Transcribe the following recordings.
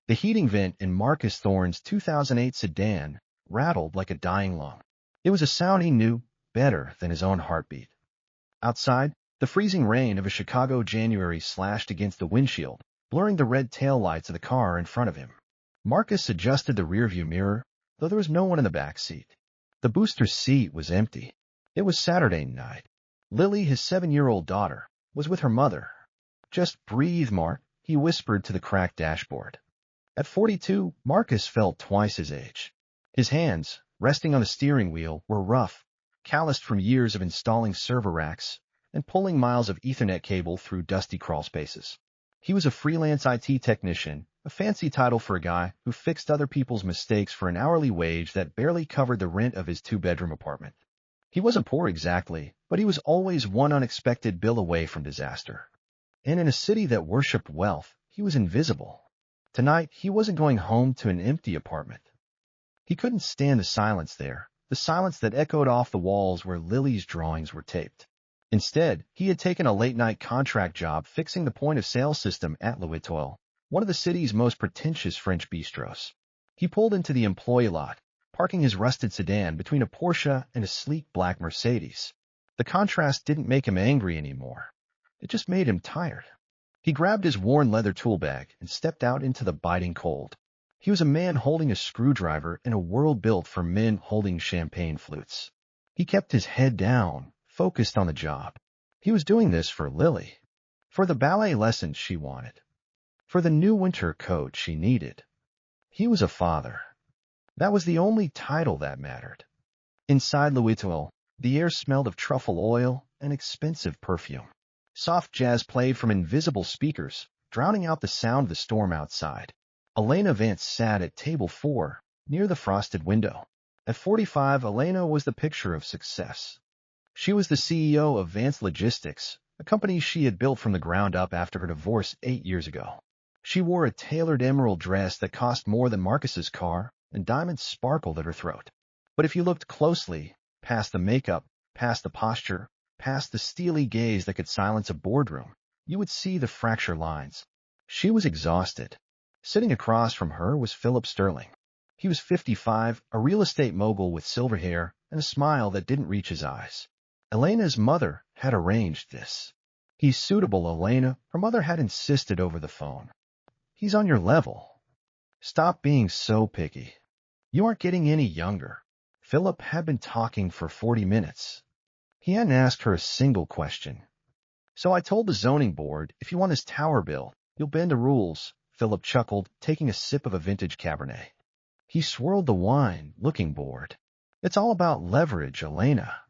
The heating vent in Marcus Thorne's 2008 sedan rattled like a dying lung. It was a sound he knew better than his own heartbeat. Outside, the freezing rain of a Chicago January slashed against the windshield, blurring the red taillights of the car in front of him. Marcus adjusted the rearview mirror, though there was no one in the back seat. The booster seat was empty. It was Saturday night. Lily, his 7-year-old daughter, was with her mother. "Just breathe, Mark," he whispered to the cracked dashboard. At 42, Marcus felt twice his age. His hands, resting on the steering wheel, were rough, calloused from years of installing server racks and pulling miles of Ethernet cable through dusty crawl spaces. He was a freelance IT technician, a fancy title for a guy who fixed other people's mistakes for an hourly wage that barely covered the rent of his 2-bedroom apartment. He wasn't poor exactly, but he was always one unexpected bill away from disaster. And in a city that worshipped wealth, he was invisible. Tonight, he wasn't going home to an empty apartment. He couldn't stand the silence there, the silence that echoed off the walls where Lily's drawings were taped. Instead, he had taken a late-night contract job fixing the point-of-sale system at L'Etoile, one of the city's most pretentious French bistros. He pulled into the employee lot, parking his rusted sedan between a Porsche and a sleek black Mercedes. The contrast didn't make him angry anymore. It just made him tired. He grabbed his worn leather tool bag and stepped out into the biting cold. He was a man holding a screwdriver in a world built for men holding champagne flutes. He kept his head down, focused on the job. He was doing this for Lily, for the ballet lessons she wanted, for the new winter coat she needed. He was a father. That was the only title that mattered. Inside L'Etoile, the air smelled of truffle oil and expensive perfume. Soft jazz played from invisible speakers, drowning out the sound of the storm outside. Elena Vance sat at table 4, near the frosted window. At 45, Elena was the picture of success. She was the CEO of Vance Logistics, a company she had built from the ground up after her divorce 8 years ago. She wore a tailored emerald dress that cost more than Marcus's car, and diamonds sparkled at her throat. But if you looked closely, past the makeup, past the posture, past the steely gaze that could silence a boardroom, you would see the fracture lines. She was exhausted. Sitting across from her was Philip Sterling. He was 55, a real estate mogul with silver hair and a smile that didn't reach his eyes. Elena's mother had arranged this. "He's suitable, Elena," her mother had insisted over the phone. "He's on your level. Stop being so picky. You aren't getting any younger." Philip had been talking for 40 minutes. He hadn't asked her a single question. "So I told the zoning board, if you want this tower built, you'll bend the rules," Philip chuckled, taking a sip of a vintage Cabernet. He swirled the wine, looking bored. "It's all about leverage, Elena.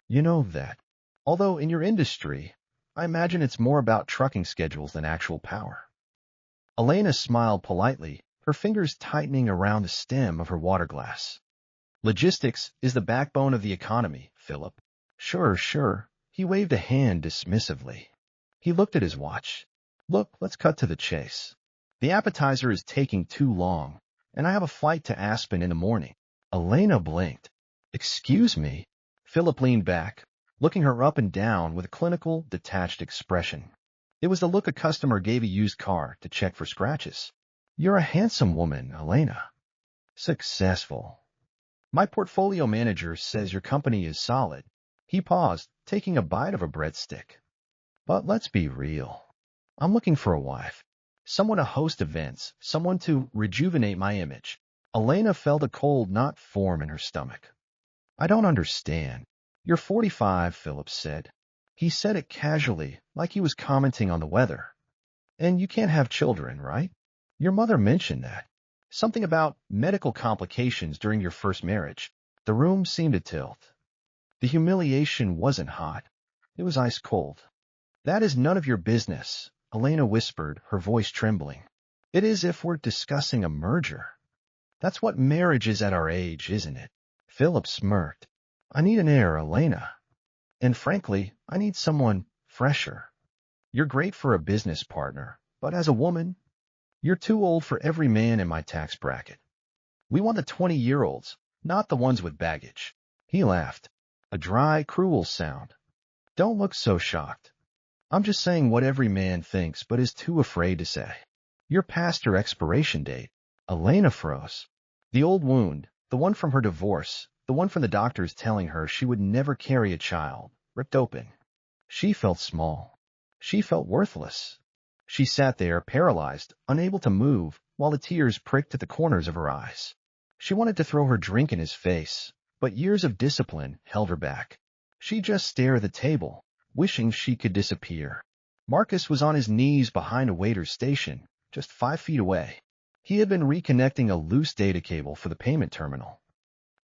You know that. Although in your industry, I imagine it's more about trucking schedules than actual power." Elena smiled politely, her fingers tightening around the stem of her water glass. "Logistics is the backbone of the economy, Philip." "Sure, sure." He waved a hand dismissively. He looked at his watch. "Look, let's cut to the chase. The appetizer is taking too long, and I have a flight to Aspen in the morning." Elena blinked. "Excuse me?" Philip leaned back, looking her up and down with a clinical, detached expression. It was the look a customer gave a used car to check for scratches. "You're a handsome woman, Elena. Successful. My portfolio manager says your company is solid." He paused, taking a bite of a breadstick. "But let's be real. I'm looking for a wife. Someone to host events, someone to rejuvenate my image." Elena felt a cold knot form in her stomach. "I don't understand." "You're 45, Philip said. He said it casually, like he was commenting on the weather. "And you can't have children, right? Your mother mentioned that. Something about medical complications during your first marriage." The room seemed to tilt. The humiliation wasn't hot. It was ice cold. "That is none of your business," Elena whispered, her voice trembling. "It is if we're discussing a merger. That's what marriage is at our age, isn't it?" Philip smirked. "I need an heir, Elena. And frankly, I need someone fresher. You're great for a business partner, but as a woman, you're too old for every man in my tax bracket. We want the 20-year-olds, not the ones with baggage." He laughed. A dry, cruel sound. "Don't look so shocked. I'm just saying what every man thinks but is too afraid to say." You're past your expiration date. Elena froze. The old wound, the one from her divorce, the one from the doctors telling her she would never carry a child, ripped open. She felt small. She felt worthless. She sat there, paralyzed, unable to move, while the tears pricked at the corners of her eyes. She wanted to throw her drink in his face, but years of discipline held her back. She just stared at the table, wishing she could disappear. Marcus was on his knees behind a waiter's station, just 5 feet away. He had been reconnecting a loose data cable for the payment terminal.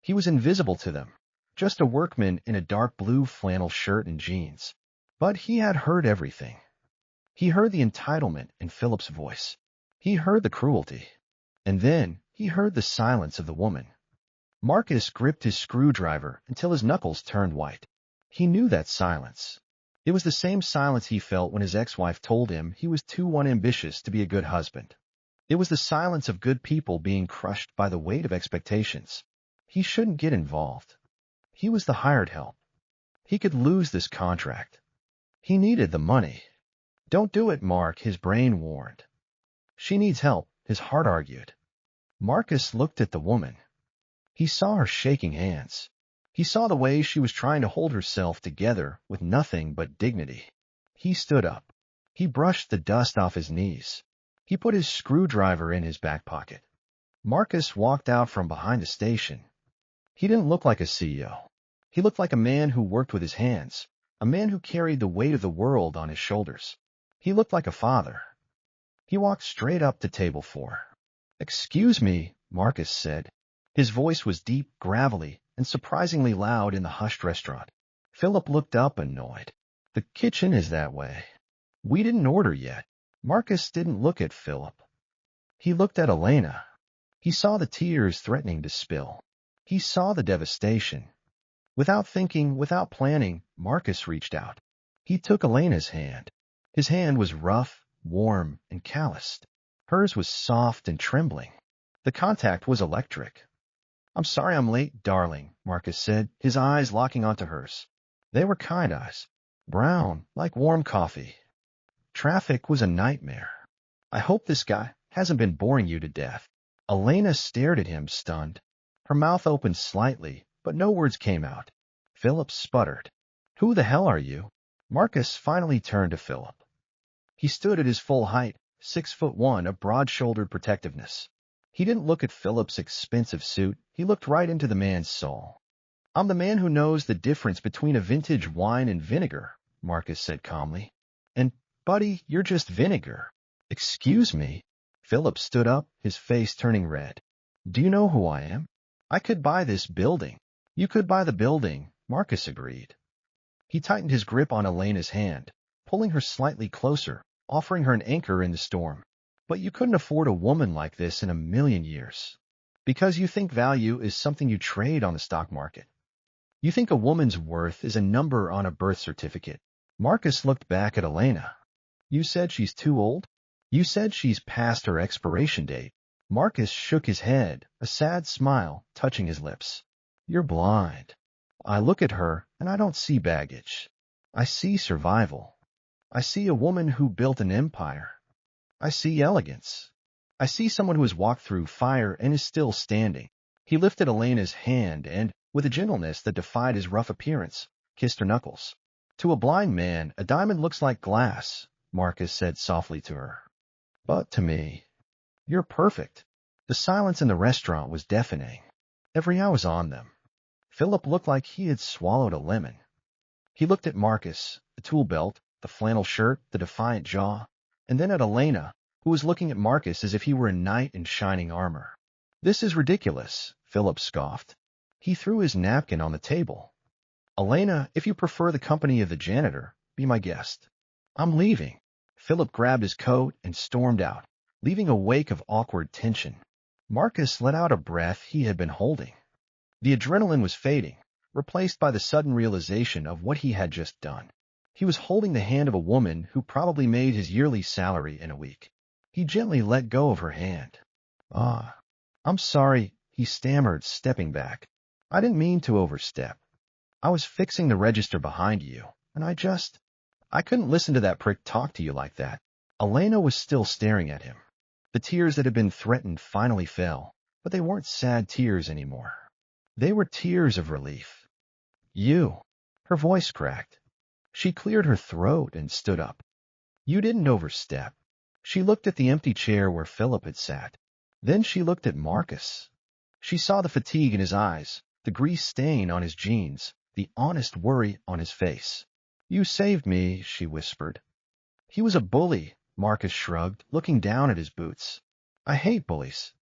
He was invisible to them, just a workman in a dark blue flannel shirt and jeans. But he had heard everything. He heard the entitlement in Philip's voice. He heard the cruelty. And then he heard the silence of the woman. Marcus gripped his screwdriver until his knuckles turned white. He knew that silence. It was the same silence he felt when his ex-wife told him he was too unambitious to be a good husband. It was the silence of good people being crushed by the weight of expectations. He shouldn't get involved. He was the hired help. He could lose this contract. He needed the money. Don't do it, Mark, his brain warned. She needs help, his heart argued. Marcus looked at the woman. He saw her shaking hands. He saw the way she was trying to hold herself together with nothing but dignity. He stood up. He brushed the dust off his knees. He put his screwdriver in his back pocket. Marcus walked out from behind the station. He didn't look like a CEO. He looked like a man who worked with his hands, a man who carried the weight of the world on his shoulders. He looked like a father. He walked straight up to table 4. "Excuse me," Marcus said. His voice was deep, gravelly, and surprisingly loud in the hushed restaurant. Philip looked up, annoyed. "The kitchen is that way. We didn't order yet." Marcus didn't look at Philip. He looked at Elena. He saw the tears threatening to spill. He saw the devastation. Without thinking, without planning, Marcus reached out. He took Elena's hand. His hand was rough, warm, and calloused. Hers was soft and trembling. The contact was electric. "I'm sorry I'm late, darling," Marcus said, his eyes locking onto hers. They were kind eyes, brown, like warm coffee. "Traffic was a nightmare. I hope this guy hasn't been boring you to death." Elena stared at him, stunned. Her mouth opened slightly, but no words came out. Philip sputtered. "Who the hell are you?" Marcus finally turned to Philip. He stood at his full height, 6'1", a broad-shouldered protectiveness. He didn't look at Philip's expensive suit. He looked right into the man's soul. "I'm the man who knows the difference between a vintage wine and vinegar," Marcus said calmly. "And, buddy, you're just vinegar." "Excuse me?" Philip stood up, his face turning red. "Do you know who I am? I could buy this building." "You could buy the building," Marcus agreed. He tightened his grip on Elena's hand, pulling her slightly closer, offering her an anchor in the storm. "But you couldn't afford a woman like this in a million years. Because you think value is something you trade on the stock market. You think a woman's worth is a number on a birth certificate." Marcus looked back at Elena. "You said she's too old? You said she's past her expiration date." Marcus shook his head, a sad smile touching his lips. "You're blind. I look at her, and I don't see baggage. I see survival. I see a woman who built an empire. I see elegance. I see someone who has walked through fire and is still standing." He lifted Elena's hand and, with a gentleness that defied his rough appearance, kissed her knuckles. "To a blind man, a diamond looks like glass," Marcus said softly to her. "But to me, you're perfect." The silence in the restaurant was deafening. Every eye was on them. Philip looked like he had swallowed a lemon. He looked at Marcus, the tool belt, the flannel shirt, the defiant jaw, and then at Elena, who was looking at Marcus as if he were a knight in shining armor. "This is ridiculous," Philip scoffed. He threw his napkin on the table. "Elena, if you prefer the company of the janitor, be my guest. I'm leaving." Philip grabbed his coat and stormed out, leaving a wake of awkward tension. Marcus let out a breath he had been holding. The adrenaline was fading, replaced by the sudden realization of what he had just done. He was holding the hand of a woman who probably made his yearly salary in a week. He gently let go of her hand. "Ah, I'm sorry," he stammered, stepping back. "I didn't mean to overstep. I was fixing the register behind you, and I couldn't listen to that prick talk to you like that." Elena was still staring at him. The tears that had been threatened finally fell, but they weren't sad tears anymore. They were tears of relief. You. Her voice cracked. She cleared her throat and stood up. You didn't overstep. She looked at the empty chair where Philip had sat. Then she looked at Marcus. She saw the fatigue in his eyes, the grease stain on his jeans, the honest worry on his face. You saved me, she whispered. He was a bully, Marcus shrugged, looking down at his boots. I hate bullies.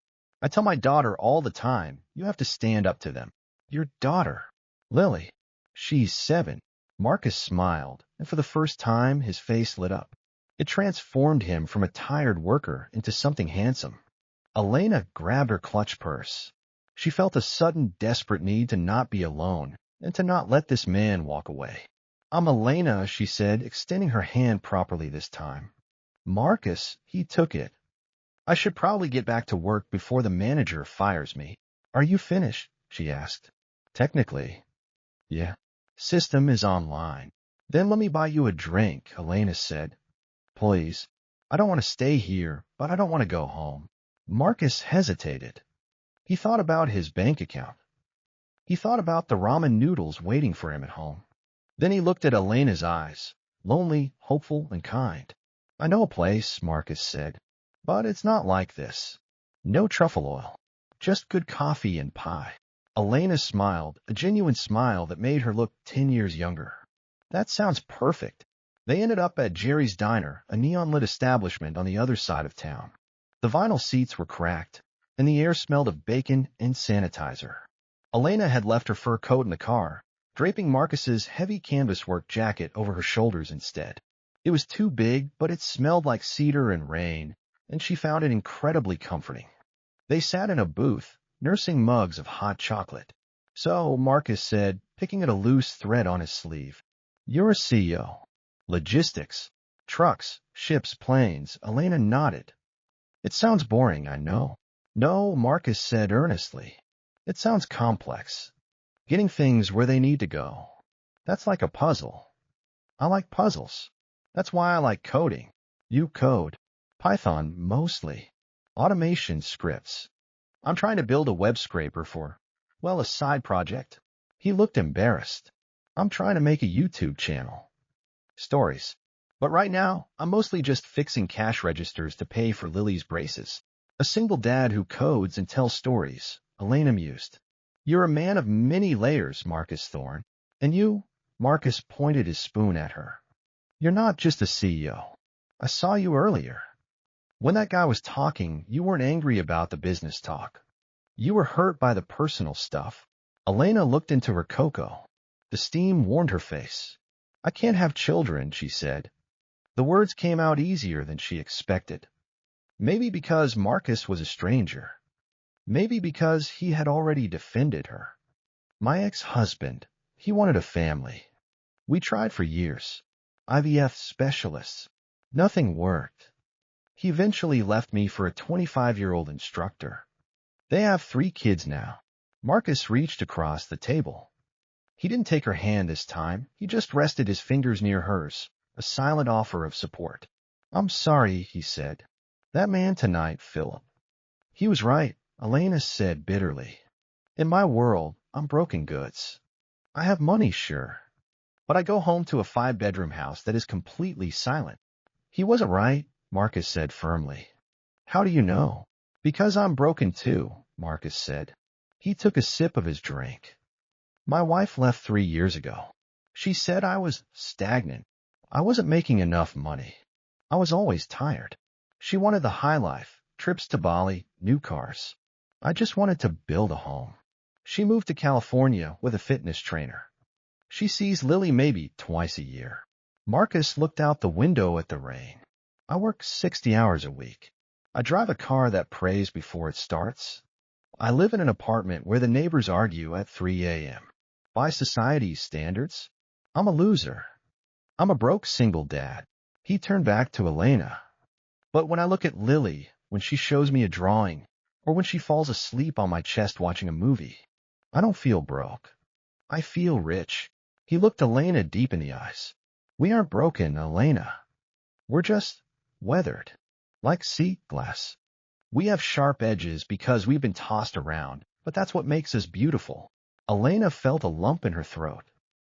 I tell my daughter all the time, you have to stand up to them. Your daughter. Lily. She's 7. Marcus smiled, and for the first time his face lit up. It transformed him from a tired worker into something handsome. Elena grabbed her clutch purse. She felt a sudden, desperate need to not be alone and to not let this man walk away. I'm Elena, she said, extending her hand properly this time. Marcus, he took it. I should probably get back to work before the manager fires me. Are you finished? She asked. Technically. Yeah. System is online. Then let me buy you a drink, Elena said. Please. I don't want to stay here, but I don't want to go home. Marcus hesitated. He thought about his bank account. He thought about the ramen noodles waiting for him at home. Then he looked at Elena's eyes, lonely, hopeful, and kind. I know a place, Marcus said, but it's not like this. No truffle oil, just good coffee and pie. Elena smiled, a genuine smile that made her look 10 years younger. That sounds perfect. They ended up at Jerry's Diner, a neon-lit establishment on the other side of town. The vinyl seats were cracked, and the air smelled of bacon and sanitizer. Elena had left her fur coat in the car, draping Marcus's heavy canvas work jacket over her shoulders instead. It was too big, but it smelled like cedar and rain, and she found it incredibly comforting. They sat in a booth, nursing mugs of hot chocolate. So, Marcus said, picking at a loose thread on his sleeve, you're a CEO. Logistics. Trucks, ships, planes. Elena nodded. It sounds boring, I know. No, Marcus said earnestly. It sounds complex. Getting things where they need to go. That's like a puzzle. I like puzzles. That's why I like coding. You code. Python, mostly. Automation scripts. I'm trying to build a web scraper for, well, a side project. He looked embarrassed. I'm trying to make a YouTube channel. Stories. But right now, I'm mostly just fixing cash registers to pay for Lily's braces. A single dad who codes and tells stories, Elena mused. You're a man of many layers, Marcus Thorne. And you, Marcus pointed his spoon at her. You're not just a CEO. I saw you earlier. When that guy was talking, you weren't angry about the business talk. You were hurt by the personal stuff. Elena looked into her cocoa. The steam warmed her face. I can't have children, she said. The words came out easier than she expected. Maybe because Marcus was a stranger. Maybe because he had already defended her. My ex-husband, he wanted a family. We tried for years. IVF specialists. Nothing worked. He eventually left me for a 25-year-old instructor. They have 3 kids now. Marcus reached across the table. He didn't take her hand this time. He just rested his fingers near hers, a silent offer of support. I'm sorry, he said. That man tonight, Philip. He was right, Elena said bitterly. In my world, I'm broken goods. I have money, sure. But I go home to a 5-bedroom house that is completely silent. He wasn't right, Marcus said firmly. How do you know? Because I'm broken too, Marcus said. He took a sip of his drink. My wife left 3 years ago. She said I was stagnant. I wasn't making enough money. I was always tired. She wanted the high life, trips to Bali, new cars. I just wanted to build a home. She moved to California with a fitness trainer. She sees Lily maybe twice a year. Marcus looked out the window at the rain. I work 60 hours a week. I drive a car that prays before it starts. I live in an apartment where the neighbors argue at 3 a.m. By society's standards, I'm a loser. I'm a broke single dad. He turned back to Elena. But when I look at Lily, when she shows me a drawing, or when she falls asleep on my chest watching a movie, I don't feel broke. I feel rich. He looked Elena deep in the eyes. We aren't broken, Elena. We're just weathered, like sea glass. We have sharp edges because we've been tossed around, but that's what makes us beautiful. Elena felt a lump in her throat.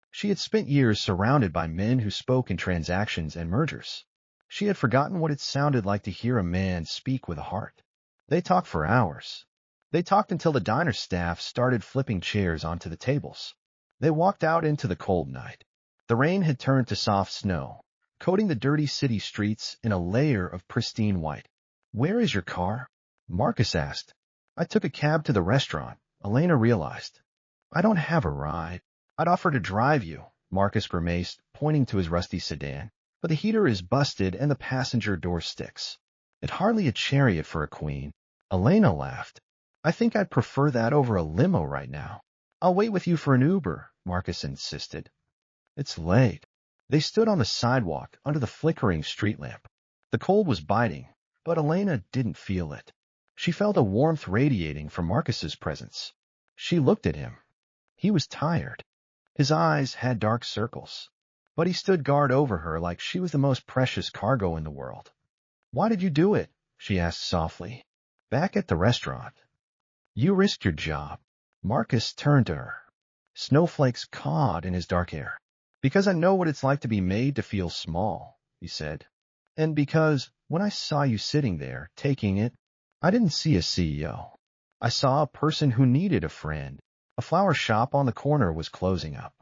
She had spent years surrounded by men who spoke in transactions and mergers. She had forgotten what it sounded like to hear a man speak with a heart. They talked for hours. They talked until the diner staff started flipping chairs onto the tables. They walked out into the cold night. The rain had turned to soft snow, coating the dirty city streets in a layer of pristine white. "Where is your car?" Marcus asked. "I took a cab to the restaurant," Elena realized. "I don't have a ride." "I'd offer to drive you," Marcus grimaced, pointing to his rusty sedan. "But the heater is busted and the passenger door sticks. It's hardly a chariot for a queen." Elena laughed. "I think I'd prefer that over a limo right now." "I'll wait with you for an Uber," Marcus insisted. "It's late." They stood on the sidewalk under the flickering street lamp. The cold was biting, but Elena didn't feel it. She felt a warmth radiating from Marcus's presence. She looked at him. He was tired. His eyes had dark circles, but he stood guard over her like she was the most precious cargo in the world. "Why did you do it?" she asked softly. "Back at the restaurant. You risked your job." Marcus turned to her. Snowflakes cawed in his dark hair. "Because I know what it's like to be made to feel small," he said. "And because, when I saw you sitting there, taking it, I didn't see a CEO. I saw a person who needed a friend." A flower shop on the corner was closing up.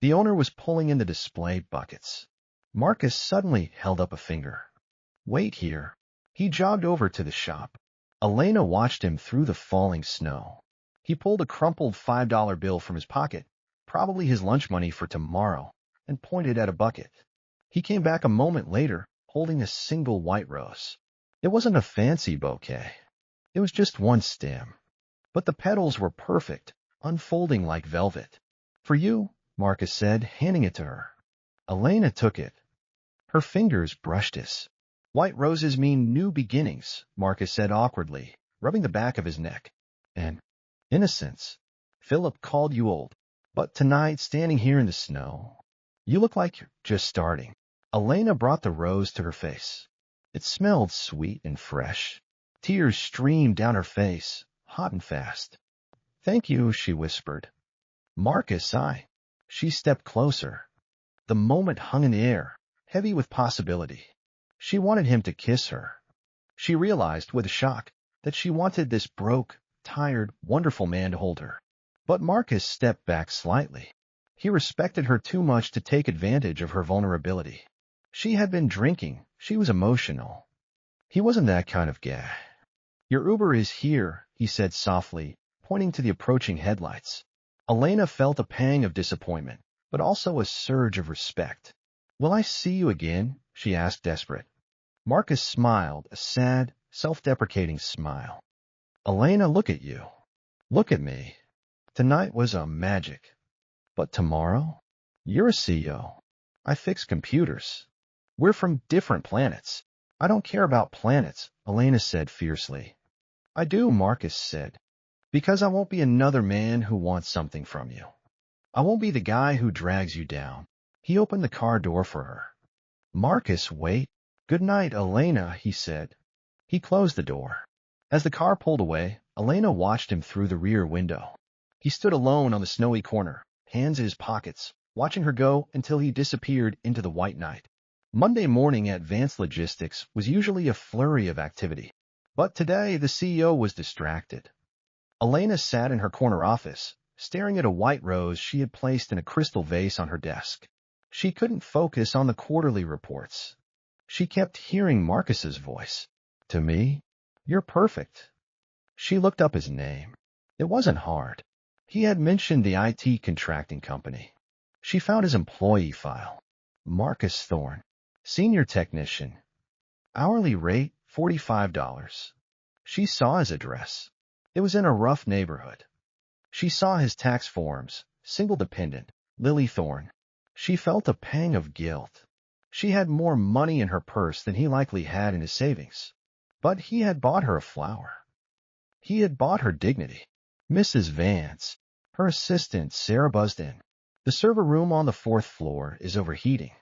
The owner was pulling in the display buckets. Marcus suddenly held up a finger. "Wait here." He jogged over to the shop. Elena watched him through the falling snow. He pulled a crumpled $5 bill from his pocket, probably his lunch money for tomorrow, and pointed at a bucket. He came back a moment later, holding a single white rose. It wasn't a fancy bouquet. It was just one stem. But the petals were perfect, unfolding like velvet. "For you," Marcus said, handing it to her. Elena took it. Her fingers brushed his. "White roses mean new beginnings," Marcus said awkwardly, rubbing the back of his neck. "And innocence. Philip called you old. But tonight, standing here in the snow, you look like you're just starting." Elena brought the rose to her face. It smelled sweet and fresh. Tears streamed down her face, hot and fast. "Thank you," she whispered. "Marcus, sighed." She stepped closer. The moment hung in the air, heavy with possibility. She wanted him to kiss her. She realized, with a shock, that she wanted this broke, tired, wonderful man to hold her. But Marcus stepped back slightly. He respected her too much to take advantage of her vulnerability. She had been drinking. She was emotional. He wasn't that kind of guy. "Your Uber is here," he said softly, pointing to the approaching headlights. Elena felt a pang of disappointment, but also a surge of respect. "Will I see you again?" she asked, desperate. Marcus smiled, a sad, self-deprecating smile. "Elena, look at you. Look at me. Tonight was a magic. But tomorrow? You're a CEO. I fix computers. We're from different planets." "I don't care about planets," Elena said fiercely. "I do," Marcus said. "Because I won't be another man who wants something from you. I won't be the guy who drags you down." He opened the car door for her. "Marcus, wait." "Good night, Elena," he said. He closed the door. As the car pulled away, Elena watched him through the rear window. He stood alone on the snowy corner, hands in his pockets, watching her go until he disappeared into the white night. Monday morning at Vance Logistics was usually a flurry of activity. But today the CEO was distracted. Elena sat in her corner office, staring at a white rose she had placed in a crystal vase on her desk. She couldn't focus on the quarterly reports. She kept hearing Marcus's voice. "To me? You're perfect." She looked up his name. It wasn't hard. He had mentioned the IT contracting company. She found his employee file. Marcus Thorne, senior technician. Hourly rate, $45. She saw his address. It was in a rough neighborhood. She saw his tax forms, single dependent, Lily Thorne. She felt a pang of guilt. She had more money in her purse than he likely had in his savings. But he had bought her a flower. He had bought her dignity. Mrs. Vance, her assistant, Sarah, buzzed in. "The server room on the 4th floor is overheating.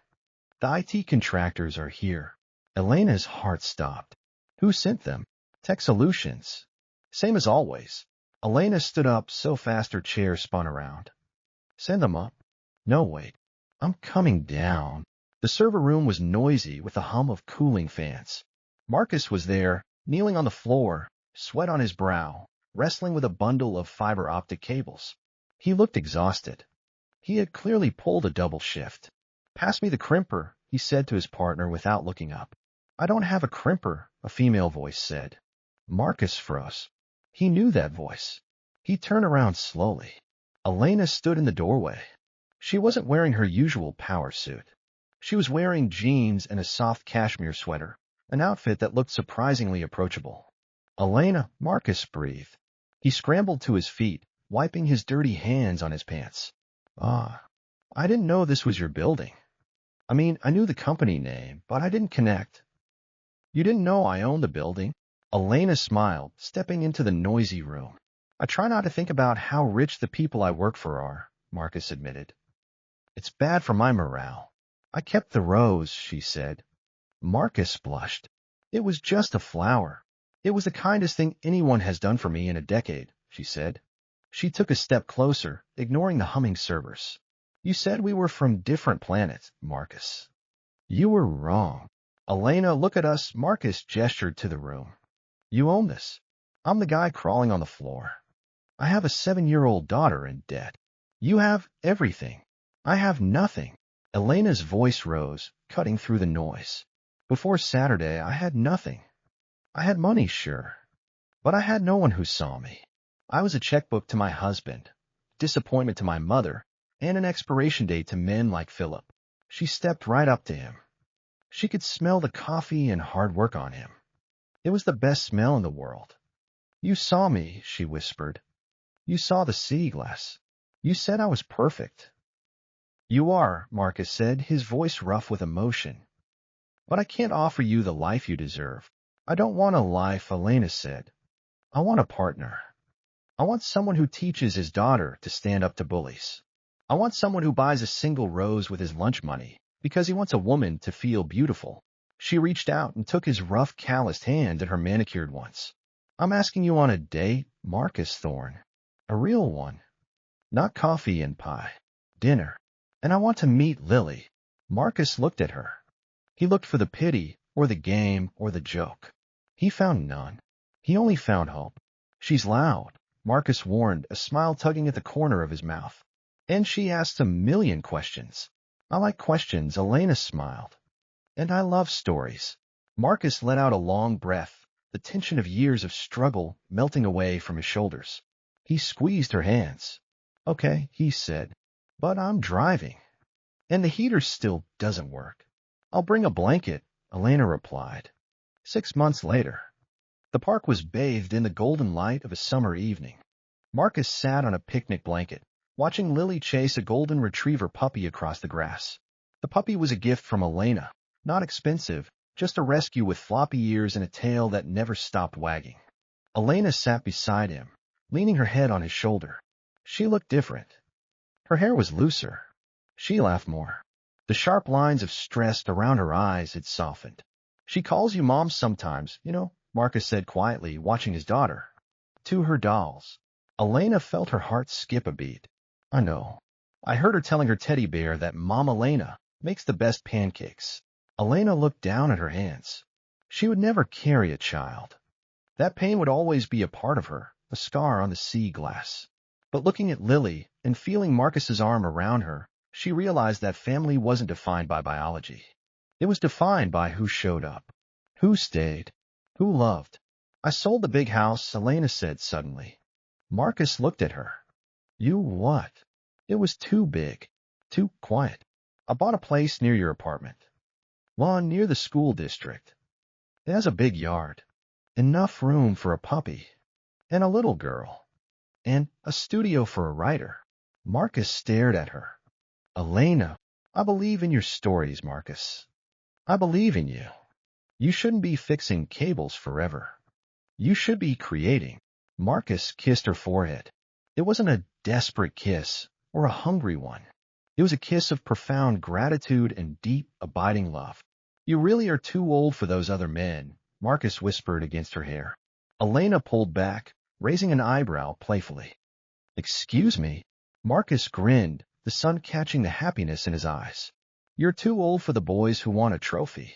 The IT contractors are here." Elena's heart stopped. "Who sent them?" Tech solutions. Same as always. Elena stood up so fast her chair spun around. Send them up. No, wait. I'm coming down. The server room was noisy with the hum of cooling fans. Marcus was there, kneeling on the floor, sweat on his brow, wrestling with a bundle of fiber optic cables. He looked exhausted. He had clearly pulled a double shift. Pass me the crimper, he said to his partner without looking up. I don't have a crimper, a female voice said. Marcus froze. He knew that voice. He turned around slowly. Elena stood in the doorway. She wasn't wearing her usual power suit. She was wearing jeans and a soft cashmere sweater, an outfit that looked surprisingly approachable. Elena, Marcus breathed. He scrambled to his feet, wiping his dirty hands on his pants. Ah, I didn't know this was your building. I mean, I knew the company name, but I didn't connect. You didn't know I owned the building? Elena smiled, stepping into the noisy room. I try not to think about how rich the people I work for are, Marcus admitted. It's bad for my morale. I kept the rose, she said. Marcus blushed. It was just a flower. It was the kindest thing anyone has done for me in a decade, she said. She took a step closer, ignoring the humming servers. You said we were from different planets, Marcus. You were wrong. Elena, look at us, Marcus gestured to the room. You own this. I'm the guy crawling on the floor. I have a 7-year-old daughter in debt. You have everything. I have nothing. Elena's voice rose, cutting through the noise. Before Saturday, I had nothing. I had money, sure, but I had no one who saw me. I was a checkbook to my husband, disappointment to my mother, and an expiration date to men like Philip. She stepped right up to him. She could smell the coffee and hard work on him. It was the best smell in the world. You saw me, she whispered. You saw the sea glass. You said I was perfect. You are, Marcus said, his voice rough with emotion. But I can't offer you the life you deserve. I don't want a life, Elena said. I want a partner. I want someone who teaches his daughter to stand up to bullies. I want someone who buys a single rose with his lunch money because he wants a woman to feel beautiful. She reached out and took his rough, calloused hand in her manicured ones. I'm asking you on a date, Marcus Thorne. A real one. Not coffee and pie. Dinner. And I want to meet Lily. Marcus looked at her. He looked for the pity, or the game, or the joke. He found none. He only found hope. She's loud, Marcus warned, a smile tugging at the corner of his mouth. And she asked a million questions. I like questions, Elena smiled. And I love stories. Marcus let out a long breath, the tension of years of struggle melting away from his shoulders. He squeezed her hands. Okay, he said, but I'm driving. And the heater still doesn't work. I'll bring a blanket, Elena replied. 6 months later. The park was bathed in the golden light of a summer evening. Marcus sat on a picnic blanket, watching Lily chase a golden retriever puppy across the grass. The puppy was a gift from Elena, not expensive, just a rescue with floppy ears and a tail that never stopped wagging. Elena sat beside him, leaning her head on his shoulder. She looked different. Her hair was looser. She laughed more. The sharp lines of stress around her eyes had softened. She calls you Mom sometimes, you know, Marcus said quietly, watching his daughter. To her dolls. Elena felt her heart skip a beat. I know. I heard her telling her teddy bear that Mom Elena makes the best pancakes. Elena looked down at her hands. She would never carry a child. That pain would always be a part of her, a scar on the sea glass. But looking at Lily and feeling Marcus's arm around her, she realized that family wasn't defined by biology. It was defined by who showed up, who stayed, who loved. I sold the big house, Elena said suddenly. Marcus looked at her. You what? It was too big, too quiet. I bought a place near your apartment. One near the school district. It has a big yard, enough room for a puppy, and a little girl, and a studio for a writer. Marcus stared at her. Elena, I believe in your stories, Marcus. I believe in you. You shouldn't be fixing cables forever. You should be creating. Marcus kissed her forehead. It wasn't a desperate kiss or a hungry one. It was a kiss of profound gratitude and deep, abiding love. You really are too old for those other men, Marcus whispered against her hair. Elena pulled back, raising an eyebrow playfully. Excuse me? Marcus grinned, the sun catching the happiness in his eyes. You're too old for the boys who want a trophy.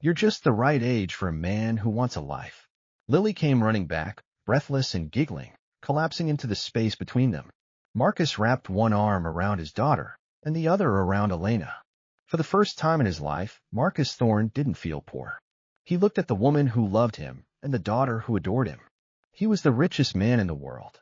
You're just the right age for a man who wants a life. Lily came running back, breathless and giggling, collapsing into the space between them. Marcus wrapped one arm around his daughter and the other around Elena. For the first time in his life, Marcus Thorne didn't feel poor. He looked at the woman who loved him and the daughter who adored him. He was the richest man in the world.